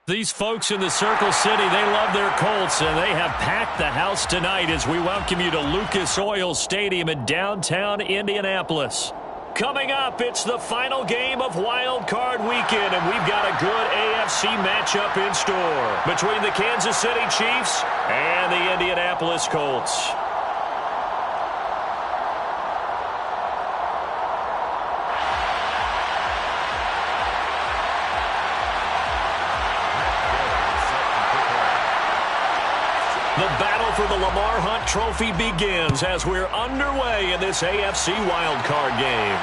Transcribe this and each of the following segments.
These folks in the Circle City, they love their Colts, and they have packed the house tonight as we welcome you to Lucas Oil Stadium in downtown Indianapolis. Coming up, it's the final game of Wild Card Weekend, and we've got a good AFC matchup in store between the Kansas City Chiefs and the Indianapolis Colts. The battle for the Lamar Hunt Trophy begins as we're underway in this AFC wildcard game.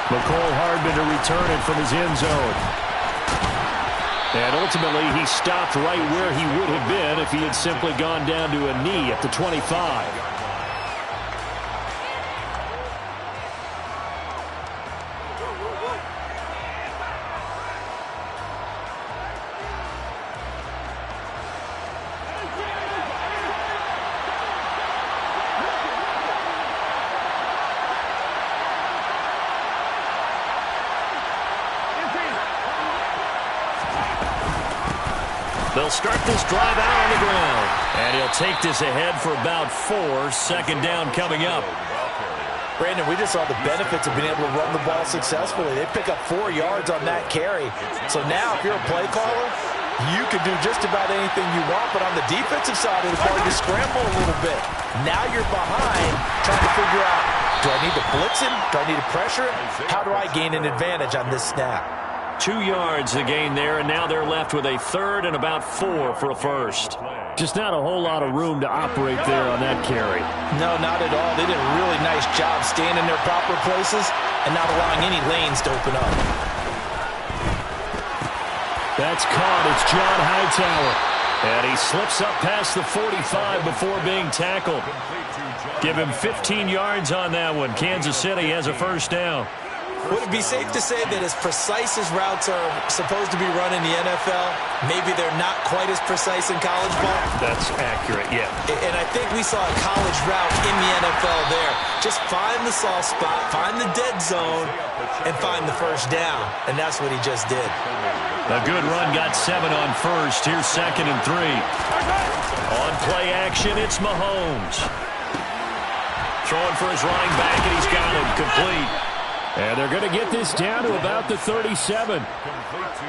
Mecole Hardman to return it from his end zone. And ultimately, he stopped right where he would have been if he had simply gone down to a knee at the 25. They'll start this drive out on the ground. And he'll take this ahead for about 4. Second down coming up. Brandon, we just saw the benefits of being able to run the ball successfully. They pick up 4 yards on that carry. So now if you're a play caller, you can do just about anything you want. But on the defensive side of the ball, you scramble a little bit. Now you're behind trying to figure out, do I need to blitz him? Do I need to pressure him? How do I gain an advantage on this snap? 2 yards the gain there, and now they're left with a third and about 4 for a first. Just not a whole lot of room to operate there on that carry. No, not at all. They did a really nice job staying in their proper places and not allowing any lanes to open up. That's caught. It's John Hightower. And he slips up past the 45 before being tackled. Give him 15 yards on that one. Kansas City has a first down. Would it be safe to say that as precise as routes are supposed to be run in the NFL, maybe they're not quite as precise in college ball? That's accurate, yeah. And I think we saw a college route in the NFL there. Just find the soft spot, find the dead zone, and find the first down. And that's what he just did. A good run got 7 on first. Here's 2nd and 3. On play action, it's Mahomes. Throwing for his running back, and he's got him complete. And they're going to get this down to about the 37.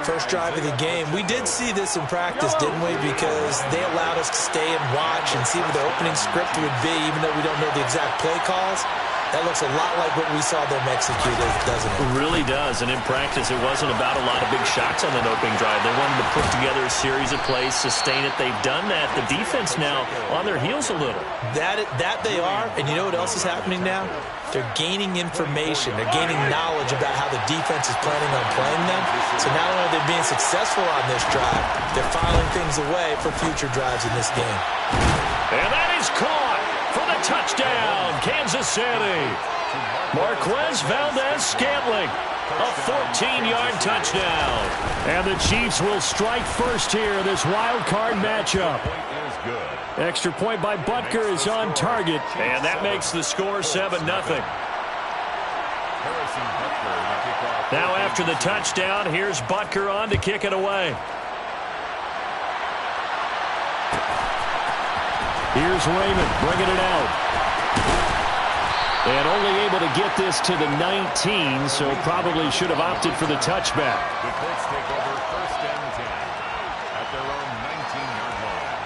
First drive of the game. We did see this in practice, didn't we? Because they allowed us to stay and watch and see what the opening script would be, even though we don't know the exact play calls. That looks a lot like what we saw them execute, doesn't it? It really does. And in practice, it wasn't about a lot of big shots on that opening drive. They wanted to put together a series of plays, sustain it. They've done that. The defense now on their heels a little. That they are. And you know what else is happening now? They're gaining information. They're gaining knowledge about how the defense is planning on playing them. So not only are they being successful on this drive, they're filing things away for future drives in this game. And that is caught for the touchdown, Kansas City. Marquez Valdez-Scantling, a 14-yard touchdown. And the Chiefs will strike first here in this wild card matchup. Extra point by Butker is on target. And that makes the score 7-0. Now after the touchdown, here's Butker on to kick it away. Here's Raymond bringing it out. And only able to get this to the 19, so probably should have opted for the touchback. The Colts take over 1st and 10 at their own 19-yard line.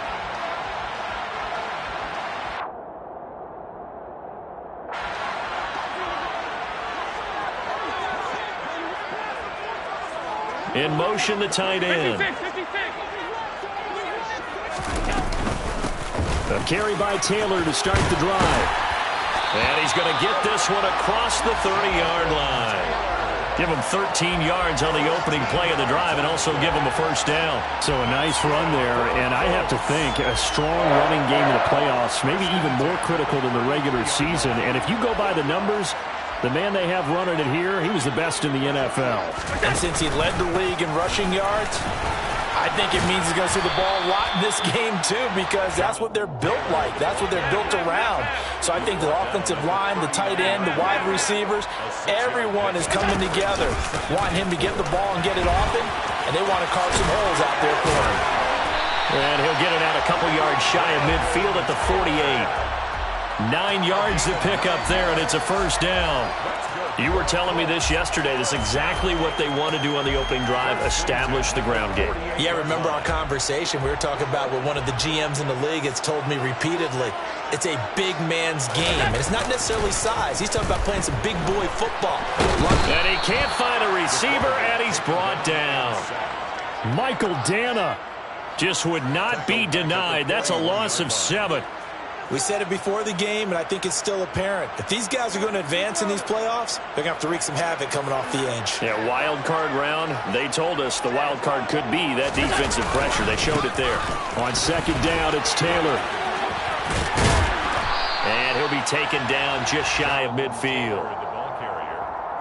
In motion, the tight end. A carry by Taylor to start the drive. And he's going to get this one across the 30-yard line. Give him 13 yards on the opening play of the drive and also give him a first down. So a nice run there, and I have to think a strong running game in the playoffs, maybe even more critical than the regular season. And if you go by the numbers, the man they have running it here, he was the best in the NFL. And since he led the league in rushing yards, I think it means he's going to see the ball a lot in this game, too, because that's what they're built like. That's what they're built around. So I think the offensive line, the tight end, the wide receivers, everyone is coming together, wanting him to get the ball and get it often. and they want to carve some holes out there for him. And he'll get it out a couple yards shy of midfield at the 48. 9 yards to pick up there, and it's a first down. You were telling me this yesterday. This is exactly what they want to do on the opening drive, establish the ground game. Yeah, remember our conversation. We were talking about what one of the GMs in the league has told me repeatedly. It's a big man's game, and it's not necessarily size. He's talking about playing some big boy football. And he can't find a receiver, and he's brought down. Michael Dana just would not be denied. That's a loss of 7. We said it before the game, and I think it's still apparent. If these guys are going to advance in these playoffs, they're going to have to wreak some havoc coming off the edge. Yeah, wild card round. They told us the wild card could be that defensive pressure. They showed it there. On second down, it's Taylor. And he'll be taken down just shy of midfield.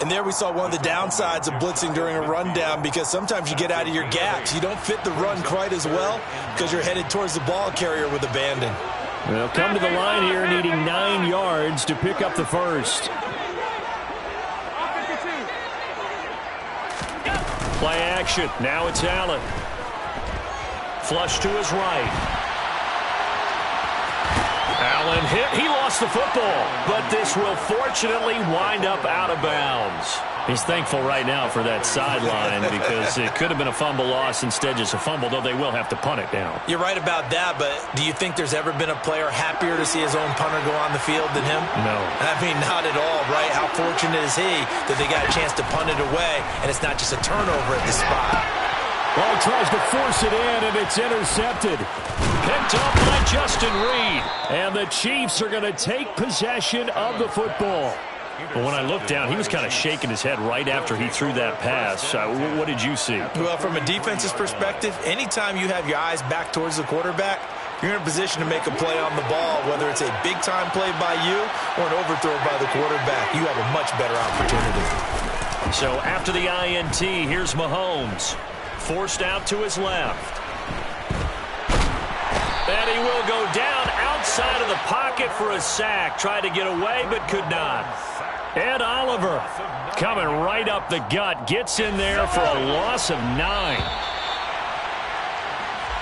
And there we saw one of the downsides of blitzing during a rundown, because sometimes you get out of your gaps. You don't fit the run quite as well because you're headed towards the ball carrier with abandon. They'll come to the line here needing 9 yards to pick up the first. Play action. Now it's Allen. Flush to his right. Allen hit. He lost the football, but this will fortunately wind up out of bounds. He's thankful right now for that sideline because it could have been a fumble loss, instead just a fumble, though they will have to punt it now. You're right about that, but do you think there's ever been a player happier to see his own punter go on the field than him? No. I mean, not at all, right? How fortunate is he that they got a chance to punt it away, and it's not just a turnover at the spot. Well, he tries to force it in, and it's intercepted. Picked up by Justin Reed. And the Chiefs are going to take possession of the football. But when I looked down, he was kind of shaking his head right after he threw that pass. What did you see? Well, from a defense's perspective, anytime you have your eyes back towards the quarterback, you're in a position to make a play on the ball, whether it's a big-time play by you or an overthrow by the quarterback. You have a much better opportunity. So after the INT, here's Mahomes. Forced out to his left. And he will go down outside of the pocket for a sack. Tried to get away, but could not. Ed Oliver coming right up the gut. Gets in there for a loss of 9.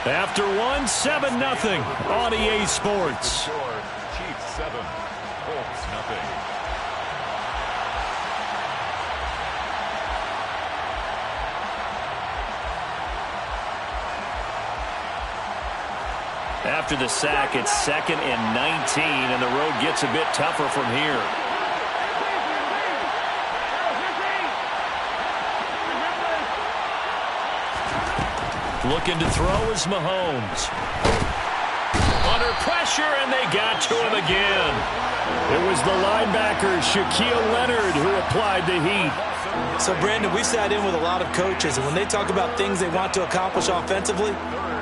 After 1, 7-0 on EA Sports. Chiefs 7, Colts 0. After the sack, it's 2nd and 19, and the road gets a bit tougher from here. Looking to throw is Mahomes. Under pressure, and they got to him again. It was the linebacker, Shaquille Leonard, who applied the heat. So, Brandon, we sat in with a lot of coaches, and when they talk about things they want to accomplish offensively,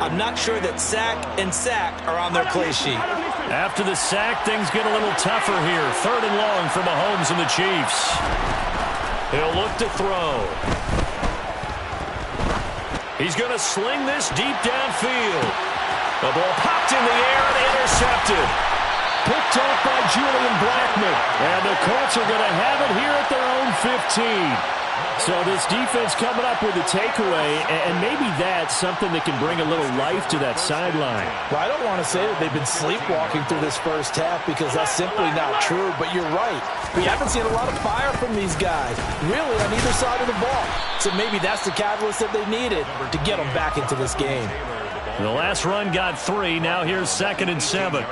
I'm not sure that sack and sack are on their play sheet. After the sack, things get a little tougher here. 3rd and long for Mahomes and the Chiefs. He'll look to throw. He's going to sling this deep downfield. The ball popped in the air and intercepted. Picked off by Julian Blackmon. And the Colts are going to have it here at their own 15. So this defense coming up with a takeaway, and maybe that's something that can bring a little life to that sideline. Well, I don't want to say that they've been sleepwalking through this first half, because that's simply not true, but you're right. We haven't seen a lot of fire from these guys, really, on either side of the ball. So maybe that's the catalyst that they needed to get them back into this game. The last run got 3. Now here's 2nd and 7.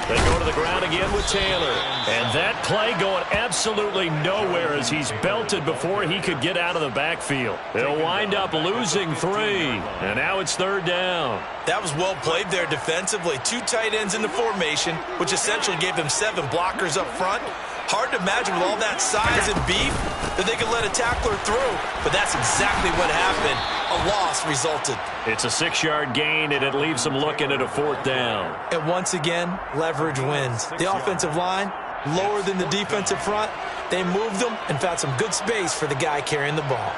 They go to the ground again with Taylor. And that play going absolutely nowhere as he's belted before he could get out of the backfield. They'll wind up losing 3. And now it's 3rd down. That was well played there defensively. 2 tight ends in the formation, which essentially gave them 7 blockers up front. Hard to imagine with all that size and beef that they could let a tackler through. But that's exactly what happened. A loss resulted. It's a 6-yard gain, and it leaves them looking at a 4th down. And once again, leverage wins. The offensive line, lower than the defensive front. They moved them and found some good space for the guy carrying the ball.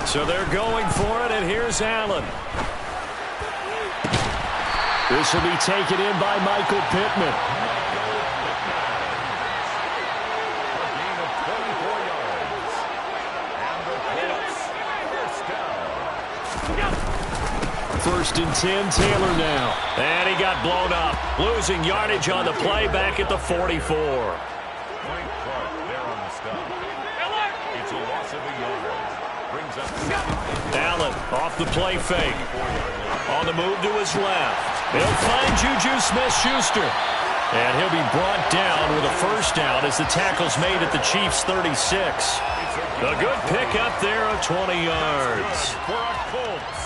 So they're going for it, and here's Allen. This will be taken in by Michael Pittman. First and 10, Taylor now. And he got blown up. Losing yardage on the play back at the 44. Frank Clark there on the stop. It's a loss of a yard. Brings up Allen off the play fake. On the move to his left. He'll find Juju Smith-Schuster. And he'll be brought down with a first down as the tackle's made at the Chiefs' 36. A good pickup there of 20 yards.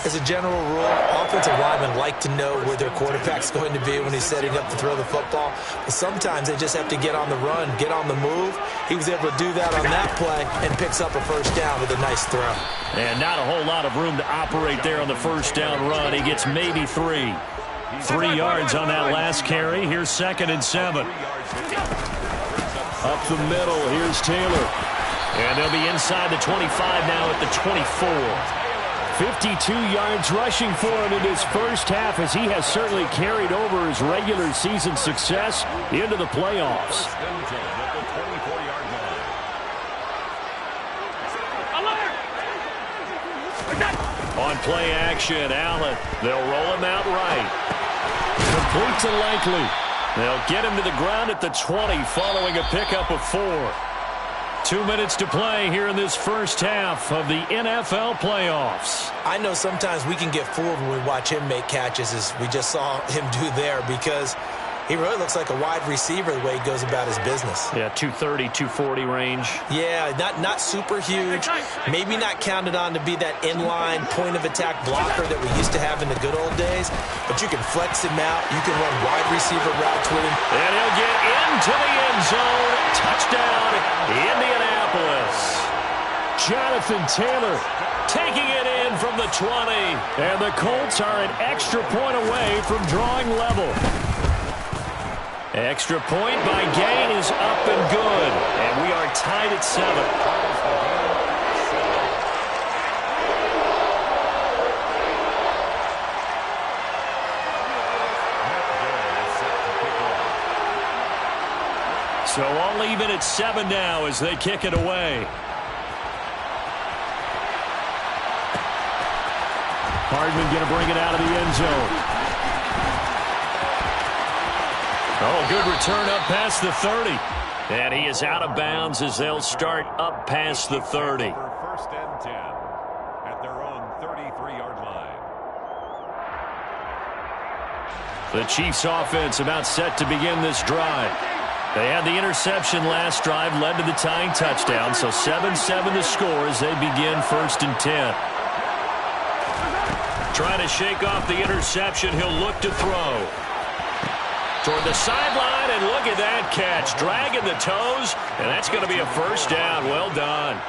As a general rule, offensive linemen like to know where their quarterback's going to be when he's setting up to throw the football. But sometimes they just have to get on the run, get on the move. He was able to do that on that play and picks up a first down with a nice throw. And not a whole lot of room to operate there on the first down run. He gets maybe 3. 3 yards on that last carry. Here's 2nd and 7. Up the middle, here's Taylor. And they'll be inside the 25 now at the 24. 52 yards rushing for him in his first half, as he has certainly carried over his regular season success into the playoffs. On play action, Allen. They'll roll him out right. Complete to Likely. They'll get him to the ground at the 20 following a pickup of 4. 2 minutes to play here in this first half of the NFL playoffs. I know sometimes we can get fooled when we watch him make catches, as we just saw him do there, because he really looks like a wide receiver the way he goes about his business. Yeah, 230, 240 range. Yeah, not super huge. Maybe not counted on to be that inline point-of-attack blocker that we used to have in the good old days. But you can flex him out. You can run wide receiver routes with him. And he'll get into the end zone. Touchdown, Indianapolis. Jonathan Taylor taking it in from the 20. And the Colts are an extra point away from drawing level. Extra point by Gain is up and good. And we are tied at 7. So all even at 7 now as they kick it away. Hardman going to bring it out of the end zone. Oh, good return up past the 30. And he is out of bounds as they'll start up past the 30. First and 10 at their own 33-yard line. The Chiefs offense about set to begin this drive. They had the interception last drive, led to the tying touchdown, so 7-7 the score as they begin 1st and 10. Trying to shake off the interception, he'll look to throw. Toward the sideline, and look at that catch. Dragging the toes, and that's going to be a first down. Well done.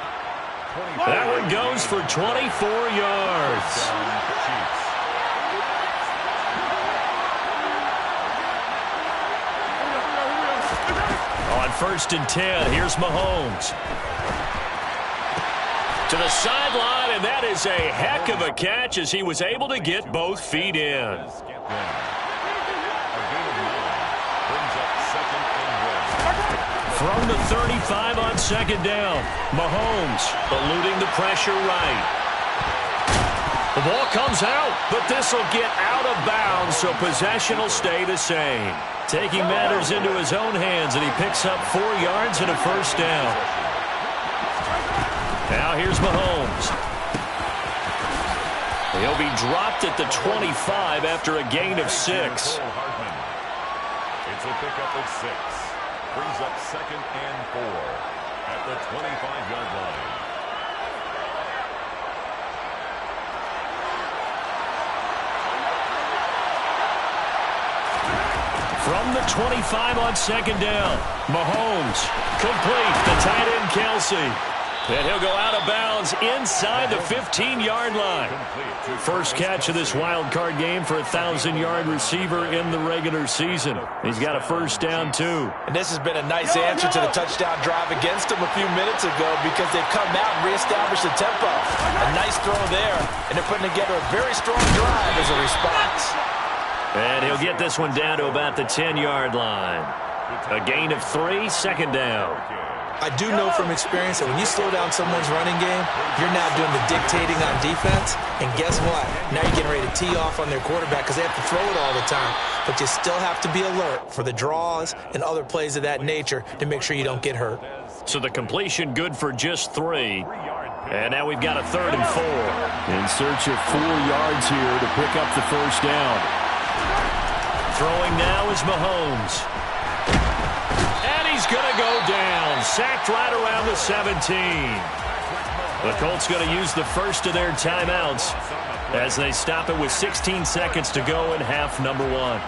That one goes for 24 yards. On 1st and 10, here's Mahomes. To the sideline, and that is a heck of a catch as he was able to get both feet in. From the 35 on 2nd down, Mahomes eluding the pressure right. The ball comes out, but this will get out of bounds, so possession will stay the same. Taking matters into his own hands, and he picks up 4 yards and a first down. Now here's Mahomes. He'll be dropped at the 25 after a gain of 6. It's a pickup of 6. Brings up 2nd and 4 at the 25-yard line. From the 25 on 2nd down, Mahomes complete the tight end Kelsey. And he'll go out of bounds inside the 15-yard line. First catch of this wild card game for a 1,000-yard receiver in the regular season. He's got a first down, too. And this has been a nice answer to the touchdown drive against them a few minutes ago, because they've come out and reestablished the tempo. A nice throw there, and they're putting together a very strong drive as a response. And he'll get this one down to about the 10-yard line. A gain of 3, second down. I do know from experience that when you slow down someone's running game, you're now doing the dictating on defense. And guess what? Now you're getting ready to tee off on their quarterback because they have to throw it all the time. But you still have to be alert for the draws and other plays of that nature to make sure you don't get hurt. So the completion good for just 3. And now we've got a 3rd and 4. In search of 4 yards here to pick up the first down. Throwing now is Mahomes. And he's going to go down. Sacked right around the 17. The Colts going to use the first of their timeouts as they stop it with 16 seconds to go in half number 1.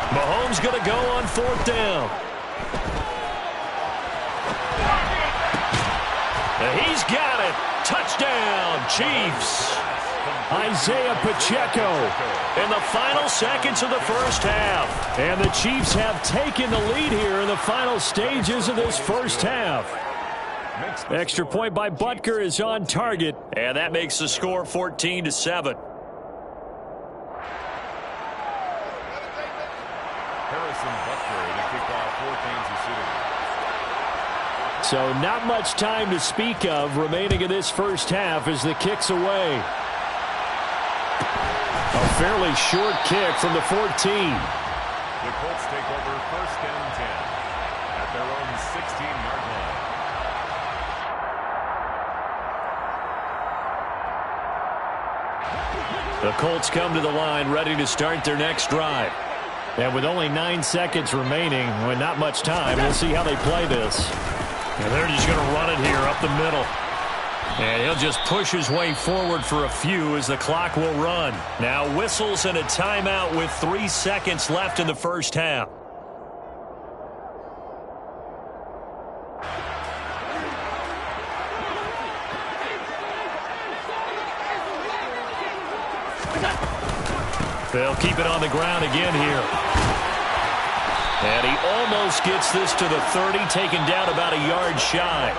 Mahomes going to go on 4th down. And he's got it. Touchdown, Chiefs. Isaiah Pacheco. In the final seconds of the first half. And the Chiefs have taken the lead here in the final stages of this first half. Extra point by Butker is on target. And that makes the score 14-7. So not much time to speak of remaining in this first half as the kick's away. A fairly short kick from the 14. The Colts take over 1st and 10 at their own 16-yard line. The Colts come to the line ready to start their next drive. And with only 9 seconds remaining, with not much time, we'll see how they play this. And they're just going to run it here up the middle. And he'll just push his way forward for a few as the clock will run. Now whistles and a timeout with 3 seconds left in the first half. They'll keep it on the ground again here. And he almost gets this to the 30, taken down about a yard shy.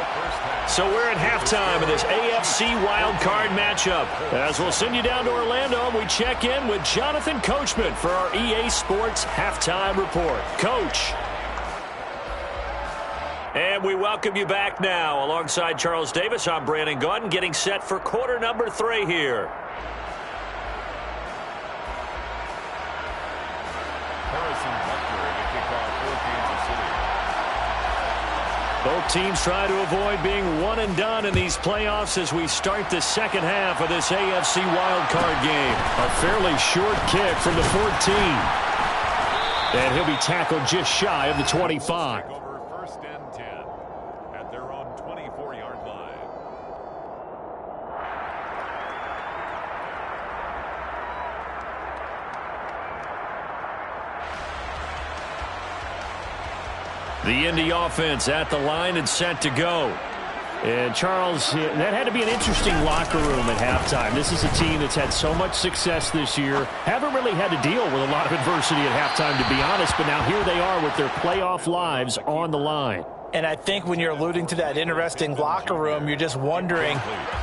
So we're at halftime of this AFC wildcard matchup. As we'll send you down to Orlando, and we check in with Jonathan Coachman for our EA Sports Halftime Report. Coach. And we welcome you back now. Alongside Charles Davis, I'm Brandon Gaudin, getting set for quarter number 3 here. Both teams try to avoid being one and done in these playoffs as we start the second half of this AFC wildcard game. A fairly short kick from the 14. And he'll be tackled just shy of the 25. Over 1st and 10 at their own 24-yard line. The Indy offense at the line and set to go. And Charles, that had to be an interesting locker room at halftime. This is a team that's had so much success this year. Haven't really had to deal with a lot of adversity at halftime, to be honest. But now here they are with their playoff lives on the line. And I think when you're alluding to that interesting locker room, you're just wondering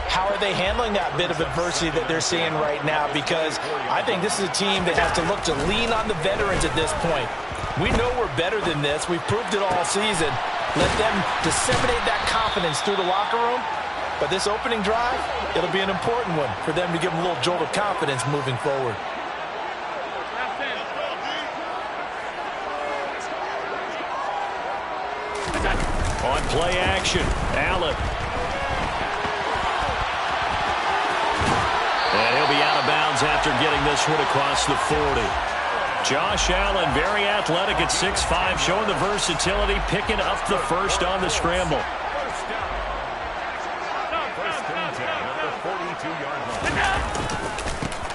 how are they handling that bit of adversity that they're seeing right now, because I think this is a team that has to look to lean on the veterans at this point. We know we're better than this. We've proved it all season. Let them disseminate that confidence through the locker room. But this opening drive, it'll be an important one for them to give them a little jolt of confidence moving forward. On play action, Allen. And he'll be out of bounds after getting this one across the 40. Josh Allen, very athletic at 6'5", showing the versatility, picking up the first on the scramble. First and 10 at the 42-yard line.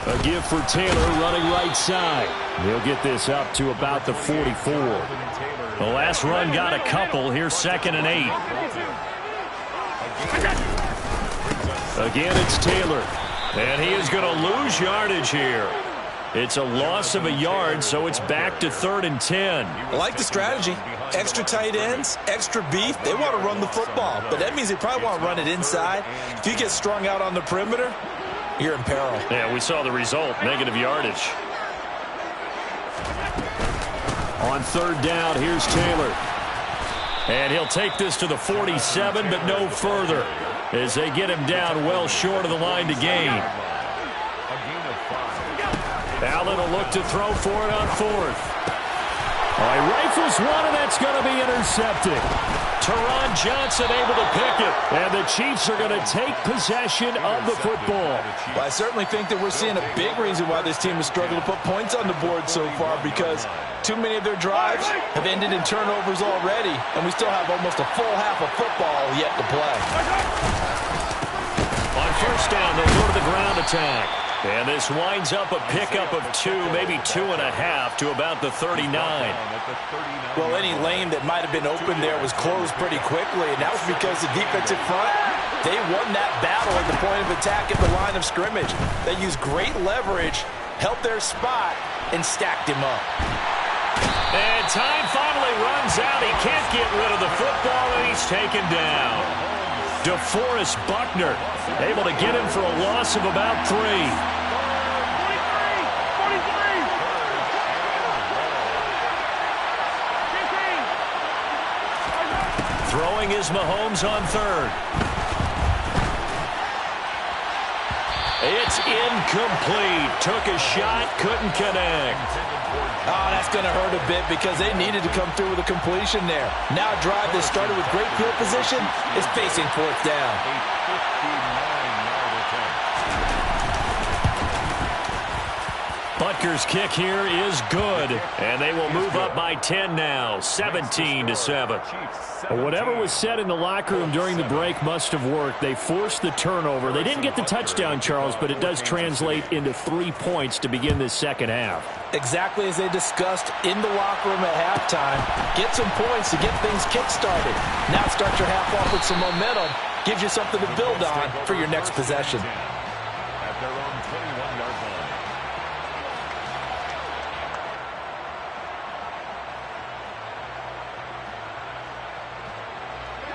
A give for Taylor running right side. He'll get this up to about the 44. The last run got a couple. Here's 2nd and 8. Again, it's Taylor. And he is going to lose yardage here. It's a loss of a yard, so it's back to 3rd and 10. I like the strategy. Extra tight ends, extra beef. They want to run the football, but that means they probably want to run it inside. If you get strung out on the perimeter, you're in peril. Yeah, we saw the result, negative yardage. On 3rd down, here's Taylor. And he'll take this to the 47, but no further, as they get him down well short of the line to gain. Allen will look to throw for it on 4th. He rifles one, and that's going to be intercepted. Teron Johnson able to pick it. And the Chiefs are going to take possession of the football. Well, I certainly think that we're seeing a big reason why this team has struggled to put points on the board so far, because too many of their drives have ended in turnovers already, and we still have almost a full half of football yet to play. On 1st down, they'll go to the ground attack. And this winds up a pickup of 2, maybe 2.5 to about the 39. Well, any lane that might have been open there was closed pretty quickly, and that was because the defensive front, they won that battle at the point of attack at the line of scrimmage. They used great leverage, helped their spot, and stacked him up. And time finally runs out. He can't get rid of the football, and he's taken down. DeForest Buckner able to get him for a loss of about 3. Throwing is Mahomes on 3rd. It's incomplete. Took a shot, couldn't connect. Oh, that's going to hurt a bit because they needed to come through with a completion there. Now a drive that started with great field position is facing 4th down. Butker's kick here is good, and they will move up by 10 now, 17-7. Whatever was said in the locker room during the break must have worked. They forced the turnover. They didn't get the touchdown, Charles, but it does translate into 3 points to begin this second half. Exactly as they discussed in the locker room at halftime. Get some points to get things kick-started. Now start your half off with some momentum. Gives you something to build on for your next possession. At their own 21-yard line.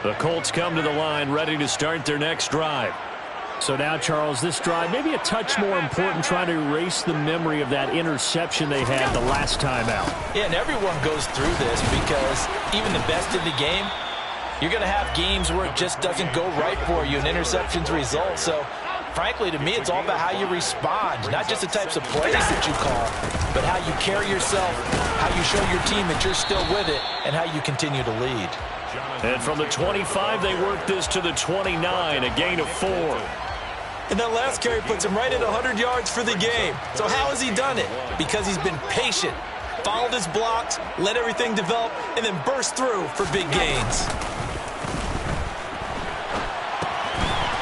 The Colts come to the line ready to start their next drive. So now, Charles, this drive may be a touch more important, trying to erase the memory of that interception they had the last time out. Yeah, and everyone goes through this because even the best in the game, you're going to have games where it just doesn't go right for you and interceptions result. So, frankly, to me, it's all about how you respond, not just the types of plays that you call, but how you carry yourself, how you show your team that you're still with it, and how you continue to lead. And from the 25, they work this to the 29, a gain of 4. And that last carry puts him right at 100 yards for the game. So how has he done it? Because he's been patient, followed his blocks, let everything develop, and then burst through for big gains.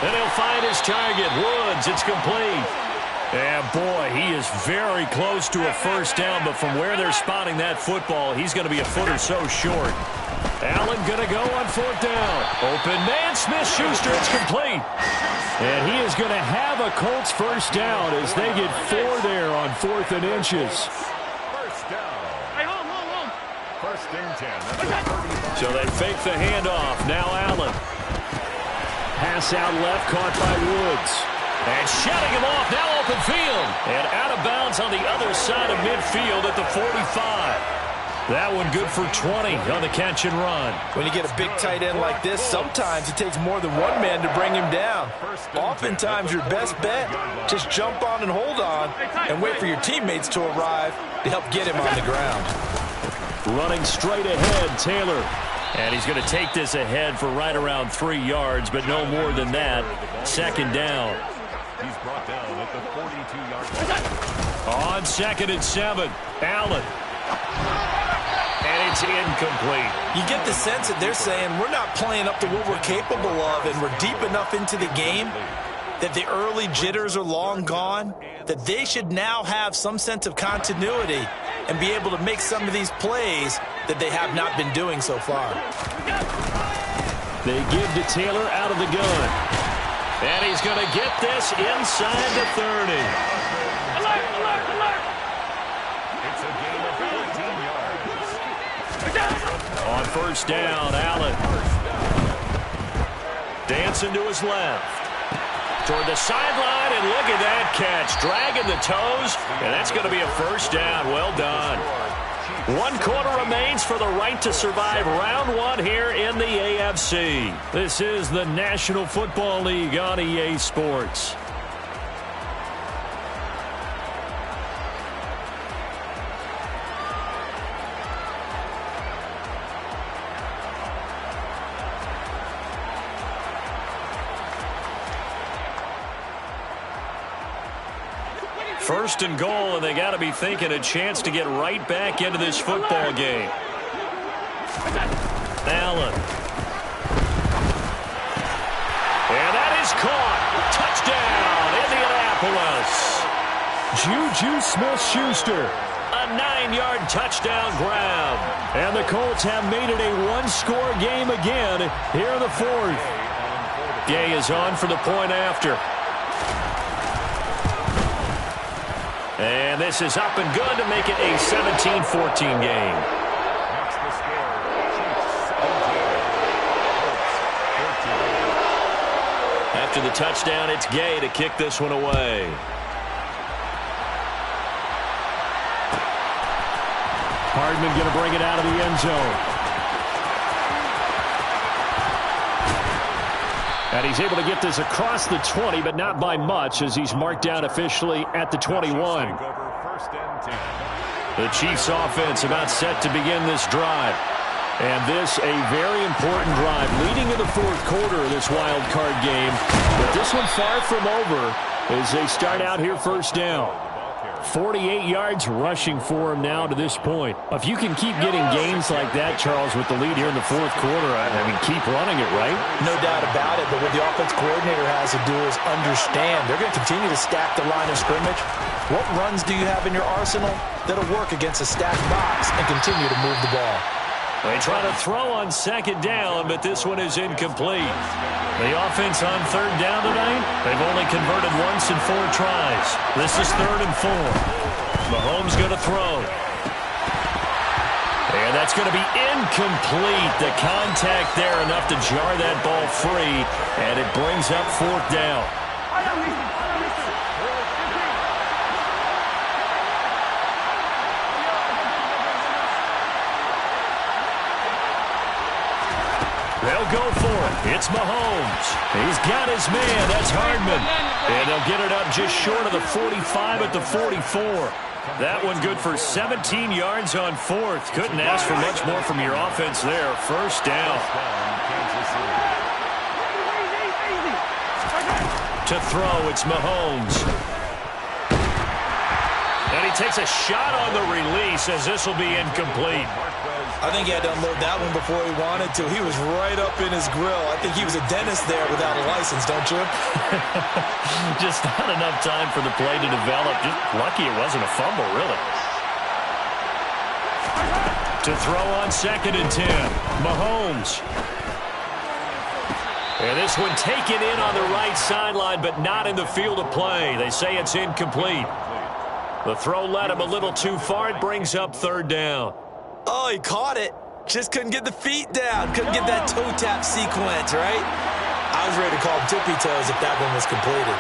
And he'll find his target, Woods. It's complete. And, boy, he is very close to a first down, but from where they're spotting that football, he's going to be a foot or so short. Allen going to go on 4th down. Open man, Smith-Schuster, it's complete. And he is going to have a Colts first down as they get 4 there on 4th and inches. First down. First and 10. So they fake the handoff. Now Allen. Pass out left, caught by Woods. And shutting him off, now open field. And out of bounds on the other side of midfield at the 45. That one good for 20 on the catch and run. When you get a big tight end like this, sometimes it takes more than one man to bring him down. Oftentimes, your best bet, just jump on and hold on and wait for your teammates to arrive to help get him on the ground. Running straight ahead, Taylor. And he's going to take this ahead for right around 3 yards, but no more than that. 2nd down. He's brought down at the 42-yard line. On 2nd and 7, Allen. And it's incomplete. You get the sense that they're saying we're not playing up to what we're capable of and we're deep enough into the game that the early jitters are long gone, that they should now have some sense of continuity and be able to make some of these plays that they have not been doing so far. They give to Taylor out of the gun. And he's going to get this inside the 30. Alert, alert, alert! It's a gain of 14 yards. On first down, Allen. Dancing to his left. Toward the sideline, and look at that catch. Dragging the toes, and that's going to be a first down. Well done. 1 quarter remains for the right to survive round 1 here in the AFC. This is the National Football League on EA Sports. First and goal, and they got to be thinking a chance to get right back into this football game. Allen. And that is caught. Touchdown, Indianapolis. Juju Smith-Schuster. A 9-yard touchdown grab. And the Colts have made it a one-score game again here in the 4th. Gay is on for the point after. And this is up and good to make it a 17-14 game. That's the score. Chiefs 17. After the touchdown, it's Gay to kick this one away. Hardman going to bring it out of the end zone. And he's able to get this across the 20, but not by much, as he's marked down officially at the 21. The Chiefs offense about set to begin this drive. And this a very important drive leading to the 4th quarter of this wild card game. But this one far from over as they start out here first down. 48 yards rushing for him now to this point. If you can keep getting gains like that, Charles, with the lead here in the 4th quarter, I mean, keep running it, right? No doubt about it, but what the offense coordinator has to do is understand they're going to continue to stack the line of scrimmage. What runs do you have in your arsenal that'll work against a stacked box and continue to move the ball? They try to throw on second down, but this one is incomplete. The offense on third down tonight, they've only converted once in 4 tries. This is 3rd and 4. Mahomes going to throw. And that's going to be incomplete. The contact there enough to jar that ball free, and it brings up 4th down. They'll go for it. It's Mahomes. He's got his man. That's Hardman. And they'll get it up just short of the 45 at the 44. That one good for 17 yards on 4th. Couldn't ask for much more from your offense there. First down. To throw, it's Mahomes. And he takes a shot on the release as this will be incomplete. I think he had to unload that one before he wanted to. He was right up in his grill. I think he was a dentist there without a license, don't you? Just not enough time for the play to develop. Just lucky it wasn't a fumble, really. To throw on 2nd and 10. Mahomes. And this one taken in on the right sideline, but not in the field of play. They say it's incomplete. The throw led him a little too far. It brings up 3rd down. Oh, he caught it. Just couldn't get the feet down. Couldn't get that toe tap sequence, right? I was ready to call tippy toes if that one was completed.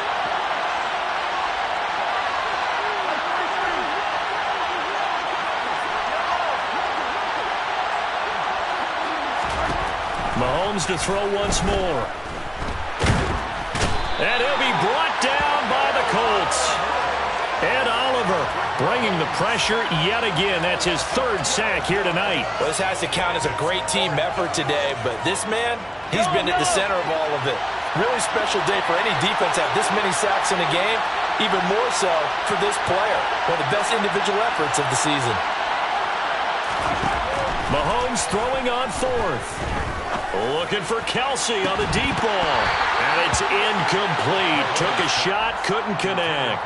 Mahomes to throw once more. And he'll be brought down by the Colts. Ed Oliver bringing the pressure yet again. That's his 3rd sack here tonight. Well, this has to count as a great team effort today, but this man, he's been at the center of all of it. Really special day for any defense to have this many sacks in a game, even more so for this player. One of the best individual efforts of the season. Mahomes throwing on 4th. Looking for Kelce on the deep ball. And it's incomplete. Took a shot, couldn't connect.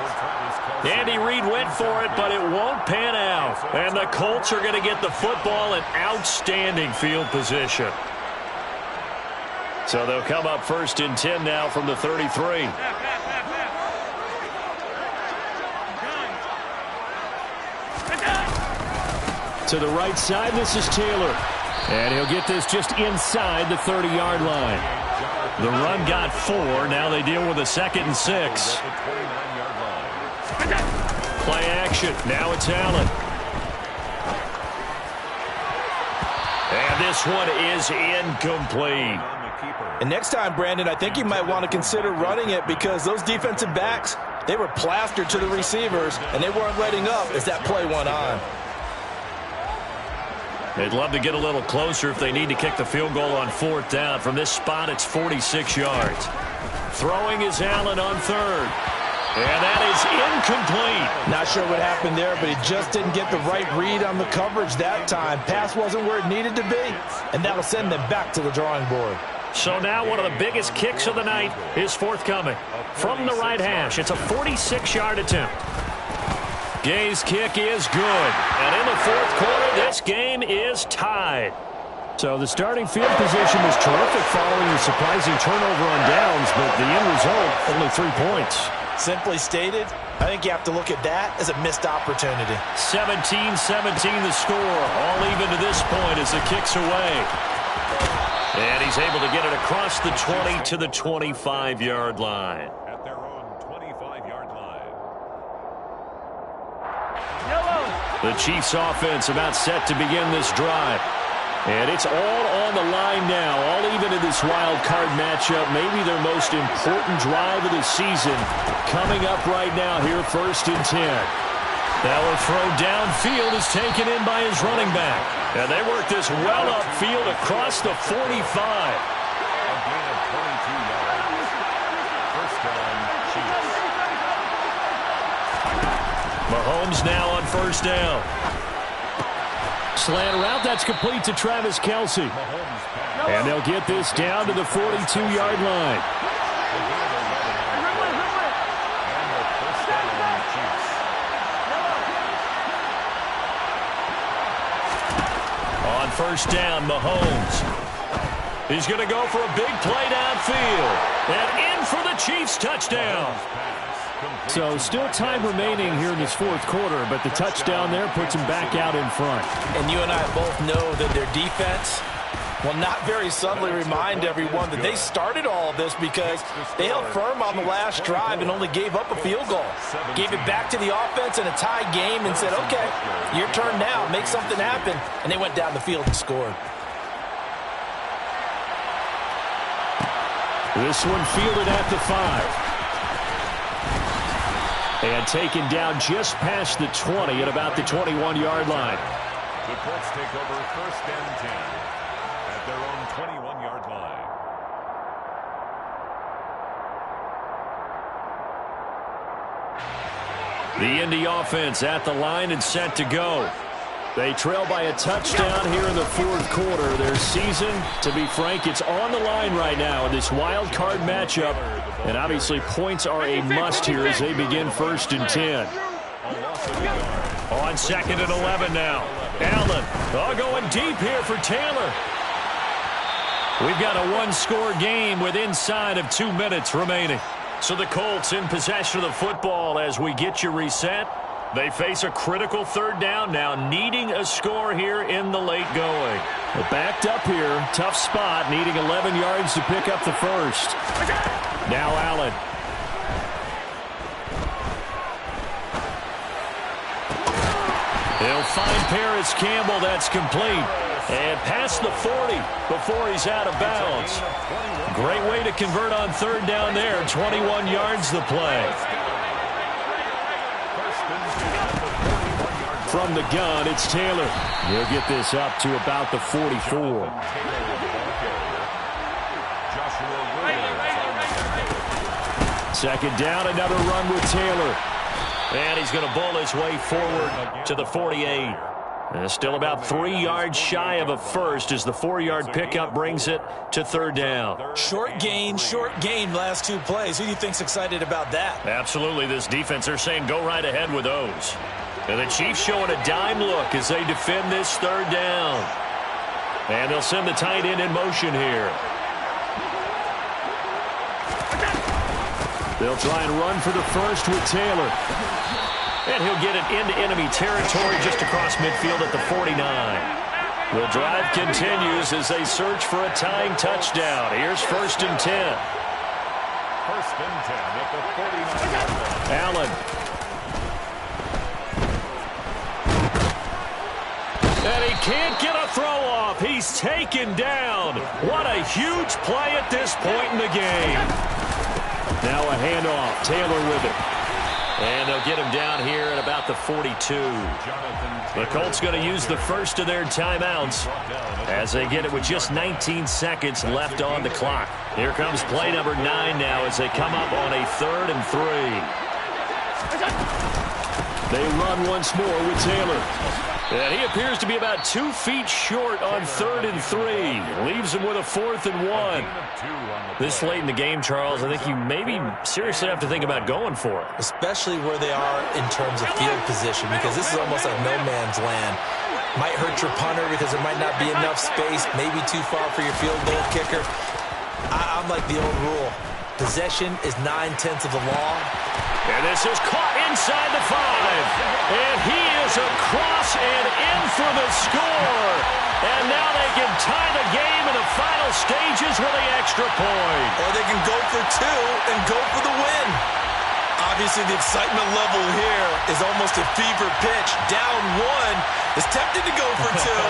Andy Reid went for it, but it won't pan out. And the Colts are going to get the football in outstanding field position. So they'll come up 1st and 10 now from the 33. To the right side, this is Taylor. And he'll get this just inside the 30-yard line. The run got 4. Now they deal with a 2nd and 6. Play action. Now it's Allen. And this one is incomplete. And next time, Brandon, I think you might want to consider running it because those defensive backs, they were plastered to the receivers, and they weren't letting up as that play went on. They'd love to get a little closer if they need to kick the field goal on 4th down. From this spot, it's 46 yards. Throwing is Allen on 3rd. And that is incomplete. Not sure what happened there, but he just didn't get the right read on the coverage that time. Pass wasn't where it needed to be, and that'll send them back to the drawing board. So now one of the biggest kicks of the night is forthcoming. From the right hash, it's a 46-yard attempt. Gay's kick is good. And in the 4th quarter, this game is tied. So the starting field position was terrific following the surprising turnover on downs, but the end result, only 3 points. Simply stated, I think you have to look at that as a missed opportunity. 17-17 the score. All even to this point as the kick's away. And he's able to get it across the 20 to the 25-yard line. At their own 25-yard line. The Chiefs offense about set to begin this drive. And it's all on the line now, all even in this wild card matchup. Maybe their most important drive of the season coming up right now here, 1st and 10. Now a throw downfield is taken in by his running back. And they work this well upfield across the 45. A gain of 22 yards. 1st down, Chiefs. Mahomes now on 1st down. Slant route, that's complete to Travis Kelce. And they'll get this down to the 42-yard line. On 1st down, Mahomes. He's going to go for a big play downfield. And in for the Chiefs touchdown. So still time remaining here in this 4th quarter, but the touchdown there puts him back out in front. And you and I both know that their defense will not very subtly remind everyone that they started all of this because they held firm on the last drive and only gave up a field goal. Gave it back to the offense in a tie game and said, okay, your turn now, make something happen. And they went down the field and scored. This one fielded at the 5. And taken down just past the 20 at about the 21-yard line. The Colts take over 1st and 10 at their own 21-yard line. The Indy offense at the line and set to go. They trail by a touchdown here in the 4th quarter. Their season, to be frank, it's on the line right now in this wild card matchup. And obviously points are a must here as they begin 1st and 10. On 2nd and 11 now. Allen going deep here for Taylor. We've got a one-score game with inside of 2 minutes remaining. So the Colts in possession of the football as we get you reset. They face a critical 3rd down now, needing a score here in the late going. Well, backed up here, tough spot, needing 11 yards to pick up the 1st. Now Allen. He'll find Paris Campbell. That's complete. And past the 40 before he's out of bounds. Great way to convert on 3rd down there. 21 yards the play. From the gun, it's Taylor. He'll get this up to about the 44. Second down, another run with Taylor. And he's going to bowl his way forward to the 48. Still about 3 yards shy of a first as the 4-yard pickup brings it to third down. Short gain, last 2 plays. Who do you think's excited about that? Absolutely. This defense, they're saying go right ahead with those. And the Chiefs showing a dime look as they defend this third down. And they'll send the tight end in motion here. They'll try and run for the first with Taylor. And he'll get it into enemy territory just across midfield at the 49. The drive continues as they search for a tying touchdown. Here's 1st and 10. 1st and 10 at the 49-yard line. Allen. And he can't get a throw off. He's taken down. What a huge play at this point in the game. Now a handoff. Taylor with it. And they'll get him down here at about the 42. The Colts going to use the first of their timeouts as they get it with just 19 seconds left on the clock. Here comes play number 9 now as they come up on a 3rd and 3. They run once more with Taylor. And he appears to be about 2 feet short on 3rd and 3. Leaves him with a 4th and 1. This late in the game, Charles, I think you maybe seriously have to think about going for it. Especially where they are in terms of field position, because this is almost like no man's land. Might hurt your punter because there might not be enough space, maybe too far for your field goal kicker. I'm like the old rule. Possession is 9/10 of the law. And this is caught inside the 5. And he is across and in for the score. And now they can tie the game in the final stages with the extra point. Or they can go for 2 and go for the win. Obviously, the excitement level here is almost a fever pitch. Down 1 is tempted to go for 2.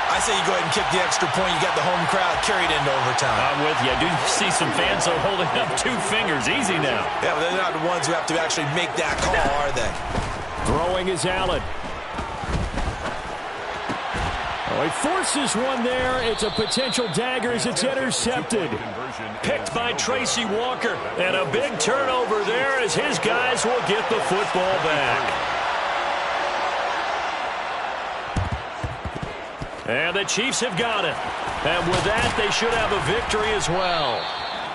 I say you go ahead and kick the extra point. You got the home crowd carried into overtime. I'm with you. I do see some fans are holding up 2 fingers. Easy now. Yeah, but they're not the ones who have to actually make that call, are they? Throwing is Allen. Oh, he forces one there. It's a potential dagger as it's intercepted. Picked by Tracy Walker. And a big turnover there as his guys will get the football back. And the Chiefs have got it. And with that, they should have a victory as well.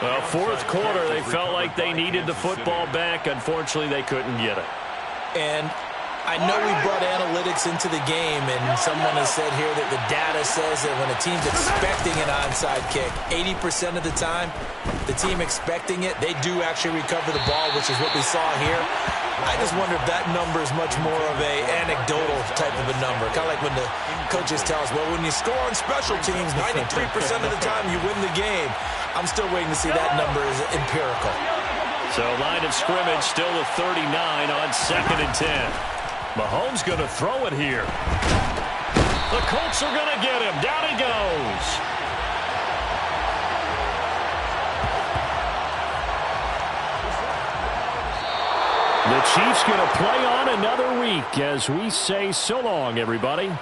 Well, 4th quarter, they felt like they needed the football back. Unfortunately, they couldn't get it. And I know we brought analytics into the game, and someone has said here that the data says that when a team's expecting an onside kick, 80% of the time, the team expecting it, they do actually recover the ball, which is what we saw here. I just wonder if that number is much more of a anecdotal type of a number. Kind of like when the coaches tell us, well, when you score on special teams, 93% of the time you win the game. I'm still waiting to see that number is empirical. So line of scrimmage still with 39 on 2nd and 10. Mahomes going to throw it here. The Colts are going to get him. Down he goes. The Chiefs going to play on another week as we say so long, everybody.